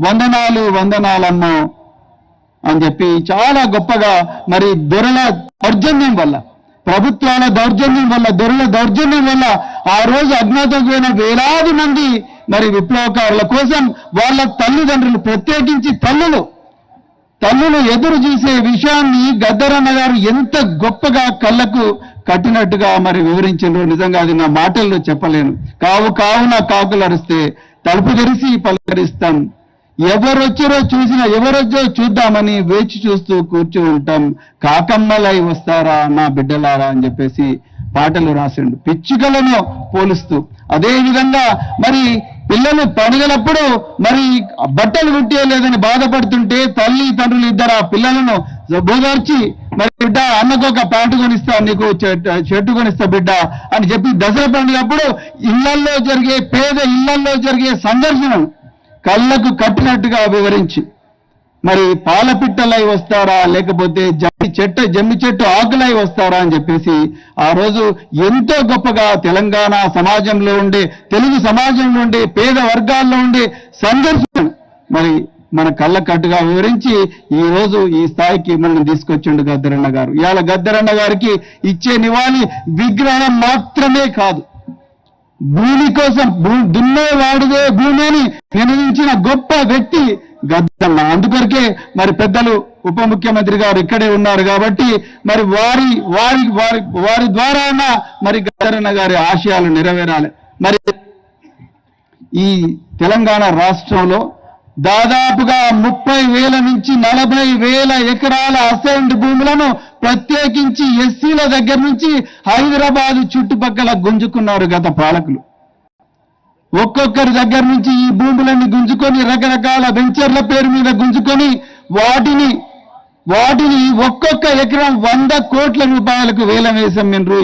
వందనాలు వందనాలమ్మో అని చెప్పి చాలా గొప్పగా మరి దొరల దౌర్జన్యం వల్ల, ప్రభుత్వాల దౌర్జన్యం వల్ల, దొరల దౌర్జన్యం వల్ల ఆ రోజు అజ్ఞాతంకు పోయిన వేలాది మంది మరి విప్లవకారుల కోసం వాళ్ళ తల్లిదండ్రులు, ప్రత్యేకించి తల్లులు ఎదురు చూసే విషయాన్ని గద్దరన్న గారు ఎంత గొప్పగా కళ్ళకు కట్టినట్టుగా మరి వివరించారు. నిజంగా అది నా మాటల్లో చెప్పలేను. కావున కాకులు అరిస్తే తలుపు తెరిచి పలకరిస్తాం, ఎవరొచ్చో చూద్దామని వేచి చూస్తూ కూర్చో ఉంటాం, కాకమ్మలై వస్తారా నా బిడ్డలారా అని చెప్పేసి పాటలు రాసిండు, పిచ్చుకలను పోలుస్తూ. అదే విధంగా మరి పిల్లలు పండుగలప్పుడు మరి బట్టలు కుట్టేయలేదని బాధపడుతుంటే తల్లి తండ్రులు ఇద్దరు ఆ పిల్లలను బోదార్చి, మరి బిడ్డ అన్నకు ఒక ప్యాంటు కొనిస్తా, నీకు షర్టు కొనిస్తా బిడ్డ అని చెప్పి దసరా పండుగప్పుడు పేద ఇళ్లల్లో జరిగే సంఘర్షణను కళ్ళకు కట్టినట్టుగా వివరించి, మరి పాలపిట్టలై వస్తారా లేకపోతే జమ్మి చెట్టు ఆకులై వస్తారా అని చెప్పేసి ఆ రోజు ఎంతో గొప్పగా తెలంగాణ సమాజంలో ఉండే, తెలుగు సమాజంలో ఉండే పేద వర్గాల్లో ఉండే సంఘర్షణ మరి మన కళ్ళ కట్టుగా వివరించి ఈ రోజు ఈ స్థాయికి మనం తీసుకొచ్చిండు గద్దరన్న గారు. ఇవాళ గద్దరన్న గారికి ఇచ్చే నివాళి విగ్రహం మాత్రమే కాదు, భూమి కోసం దున్నేవాడిదే భూమి అని నినదించిన గొప్ప వ్యక్తి గద్దరన్న. అందుకొరకే మరి పెద్దలు ఉప ముఖ్యమంత్రి గారు ఇక్కడే ఉన్నారు కాబట్టి మరి వారి ద్వారా మరి గద్దరన్న గారి ఆశయాలు నెరవేరాలి. మరి ఈ తెలంగాణ రాష్ట్రంలో దాదాపుగా 30,000 నుంచి 40,000 ఎకరాల అసైన్డ్ భూములను ప్రత్యేకించి ఎస్సీల దగ్గర నుంచి హైదరాబాద్ చుట్టుపక్కల గుంజుకున్నారు గత పాలకులు. ఒక్కొక్కరి దగ్గర నుంచి ఈ భూములన్నీ గుంజుకొని రకరకాల వెంచర్ల పేరు మీద గుంజుకొని వాటిని ఒక్కొక్క ఎకరం 100 కోట్ల రూపాయలకు వేలం వేసమ్మిండ్రు.